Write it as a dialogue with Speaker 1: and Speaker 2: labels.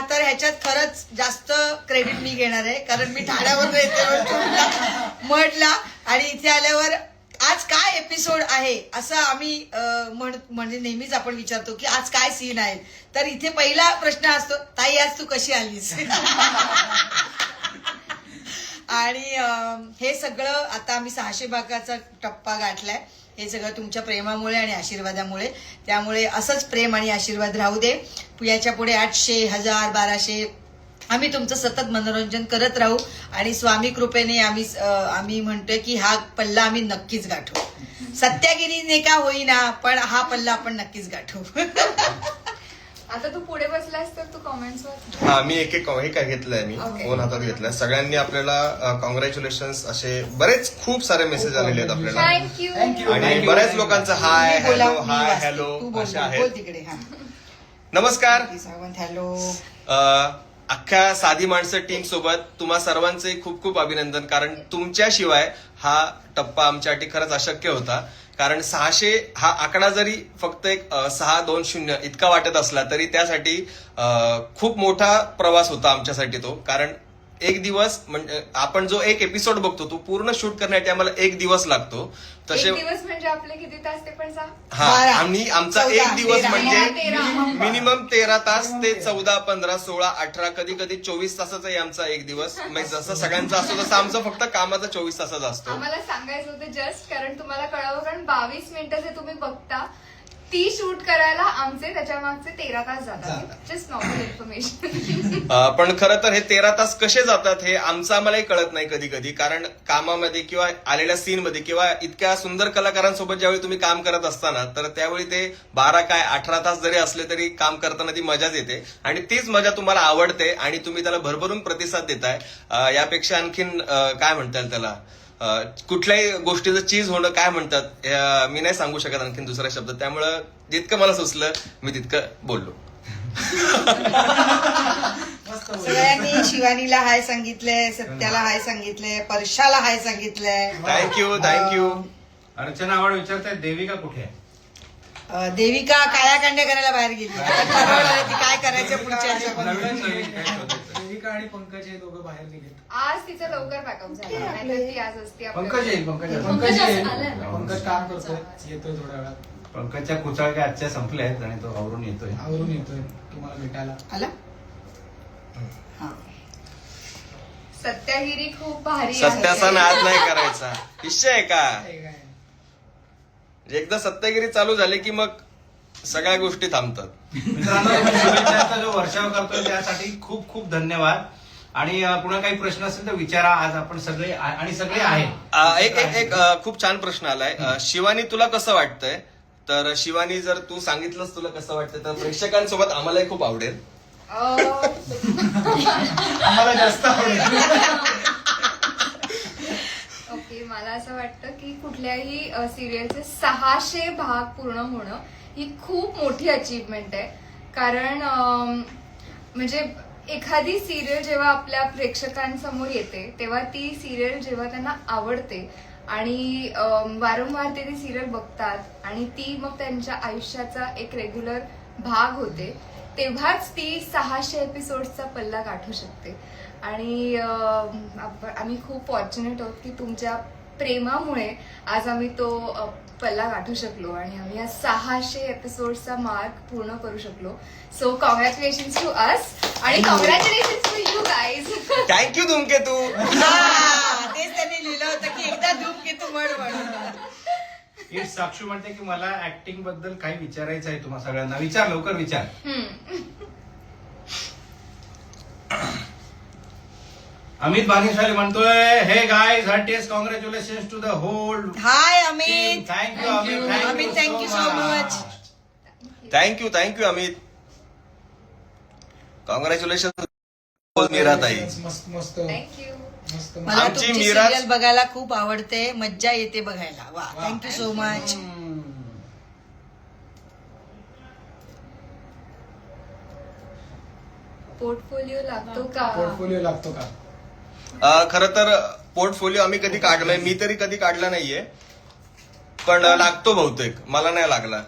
Speaker 1: तर ह्याच्यात खरंच जास्त क्रेडिट मी घेणार आहे, कारण मी ठाण्यावर येते मढला आणि इथे आल्यावर आज काय एपिसोड आहे असं आम्ही म्हणजे नेहमीच आपण विचारतो की आज काय सीन आहे. तर इथे पहिला प्रश्न असतो, ताई आज तू कशी आलीस? आणि हे सगळं आता आम्ही 600 भागाचा टप्पा गाठलाय, हे सगळं तुमच्या प्रेमामुळे आणि आशीर्वादामुळे. त्यामुळे असंच प्रेम आणि आशीर्वाद राहू दे. याच्या पुढे 800, 1000, 1200 आम्ही तुमचं सतत मनोरंजन करत राहू आणि स्वामी कृपेने आम्ही म्हणतोय की हा पल्ला आम्ही नक्कीच गाठू. सत्यागिरीने का होईना, पण हा पल्ला आपण नक्कीच गाठू.
Speaker 2: आता तू पुढे बसलास तर तू कॉमेंट्स वाच.
Speaker 3: हा, मी एक काय घेतलंय, मी फोन हातात घेतलाय. सगळ्यांनी आपल्याला कॉंग्रॅच्युलेशन्स असे बरेच खूप सारे मेसेज आलेले आहेत आपल्याला,
Speaker 2: थँक्यू.
Speaker 3: आणि बऱ्याच लोकांचं हाय हॅलो असे आहेत.
Speaker 1: तिकडे
Speaker 3: नमस्कार.
Speaker 1: सावंत हॅलो.
Speaker 3: अख्ख्या साधी माणसं टीम सोबत तुम्हा सर्वांचे खूप खूप अभिनंदन, कारण तुमच्याशिवाय हा टप्पा आमच्यासाठी खरंच अशक्य होता. कारण 600 हा आकडा जरी फक्त एक 620 इतका वाटत असला तरी त्यासाठी खूप मोठा प्रवास होता आमच्यासाठी तो. कारण एक दिवस म्हणजे आपण जो एक एपिसोड बघतो तो पूर्ण शूट करण्यासाठी आम्हाला एक दिवस लागतो.
Speaker 2: तसे दिवस म्हणजे आपले किती तास ते पण सांग.
Speaker 3: हा, आम्ही आमचा एक दिवस म्हणजे मिनिमम 13 तास ते 14, 15, 16, 18 कधी कधी 24 तासाचा आहे आमचा एक दिवस. म्हणजे जसं सगळ्यांचा असतो तसं आमचं फक्त कामाचा 24 तासाचा असतो.
Speaker 2: आम्हाला सांगायचं होतं जस्ट, कारण तुम्हाला कळावं, कारण 22 मिनिटं जे तुम्ही बघता ती शूट करायला आमचे त्याच्या मागचे 13 तास जातात. Just normal information.
Speaker 3: पण खरं तर हे 13 तास कसे जातात हे आमचं आम्हालाही कळत नाही कधी कधी. कारण कामामध्ये किंवा आलेल्या सीन मध्ये किंवा इतक्या सुंदर कलाकारांसोबत ज्यावेळी तुम्ही काम करत असताना, तर त्यावेळी ते 12 काय 18 तास जरी असले तरी काम करताना ती मजाच येते आणि तीच मजा तुम्हाला आवडते आणि तुम्ही त्याला भरभरून प्रतिसाद देताय. यापेक्षा आणखीन काय म्हणताल त्याला, कुठल्याही गोष्टीचं चीज होणं काय म्हणतात मी नाही सांगू शकत आणखीन दुसरा शब्द. त्यामुळं जितकं मला सुचलं मी तितकं बोललो.
Speaker 1: सगळ्यांनी शिवानीला हाय सांगितलंय, सत्याला हाय सांगितलंय, परशाला हाय सांगितलंय.
Speaker 3: थँक्यू.
Speaker 4: अर्चना आव्हाड विचारताय देविका कुठे आहे?
Speaker 1: देविका काळ्या कांड्या करायला बाहेर गेली. आता ठरवलं ती काय करायचं पुढच्या
Speaker 5: देविका आणि पंकज हे दोघं बाहेर निघेल.
Speaker 2: आज तिचं लवकर पॅकअप झालं, नाहीतर ती आज असते
Speaker 4: पंकज येईल.
Speaker 5: पंकज काम करतोय, येतोय थोड्या वेळात.
Speaker 4: पंकजच्या कुचाळक्या आजच्या संपल्या आहेत आणि तो आवरून येतोय
Speaker 5: तुम्हाला भेटायला.
Speaker 1: आला.
Speaker 2: सत्यागिरी खूप भारी आहे.
Speaker 3: सत्याचा नाद नाही करायचा विषय आहे का. एकदा सत्यागिरी चालू झाली की मग सगळ्या गोष्टी थांबतात.
Speaker 4: मित्रांनो, शुभेच्छांचा जो वर्षाव करतोय त्यासाठी खूप खूप धन्यवाद. आणि पुन्हा काही प्रश्न असेल तर विचारा. आज आपण सगळे आहे.
Speaker 3: एक खूप छान प्रश्न आलाय. शिवानी तुला कसं वाटतंय? तर शिवानी, जर तू सांगितलंस तुला कसं वाटतंय तर प्रेक्षकांसोबत आम्हालाही खूप आवडेल.
Speaker 5: आम्हाला जास्त आवडेल.
Speaker 2: ओके, मला असं वाटतं की कुठल्याही सिरियलचे 600 भाग पूर्ण होणं ही खूप मोठी अचीवमेंट आहे. कारण म्हणजे एखादी सिरियल जेव्हा आपल्या प्रेक्षकांसमोर येते तेव्हा ती सिरियल जेव्हा त्यांना आवडते आणि वारंवार ते ती सिरियल बघतात आणि ती मग त्यांच्या आयुष्याचा एक रेग्युलर भाग होते, तेव्हाच ती 600 एपिसोडचा पल्ला गाठू शकते. आणि आम्ही खूप फॉर्च्युनेट आहोत की तुमच्या प्रेमामुळे आज आम्ही तो पल्ला गाठू शकलो आणि आम्ही या 600 एपिसोडचा मार्क पूर्ण करू शकलो. सो कॉंग्रॅच्युलेशन्स टू अस आणि congratulations to you guys.
Speaker 3: Thank you Dhoomketu.
Speaker 1: तेच त्यांनी लिहिलं होतं की एकदा धूमकेतू म्हणून.
Speaker 4: इट्स साक्षू म्हणते की मला ऍक्टिंग बद्दल काही विचारायचं आहे तुम्हा सगळ्यांना. विचार, लवकर विचार. अमित भागेशाली म्हणतोय, hey guys, heartiest congratulations to the whole.
Speaker 1: Hi Amit.
Speaker 4: Thank you
Speaker 1: Amit, thank you so much.
Speaker 3: Thank you Amit. Congratulation मीराताई.
Speaker 5: मस्त मस्त
Speaker 2: थँक्यू.
Speaker 5: मस्त.
Speaker 1: मला
Speaker 3: आमची
Speaker 1: तुमची
Speaker 3: मीरा-
Speaker 1: सिरियल बघायला खूप आवडते, मज्जा येते बघायला. वा, थँक्यू सो मच.
Speaker 2: पोर्टफोलिओ लागतो का?
Speaker 5: पोर्टफोलिओ लागतो का?
Speaker 3: खरं तर पोर्टफोलिओ आम्ही कधी काढलाय, मी तरी कधी काढला नाहीये, पण लागतो बहुतेक, मला नाही लागला.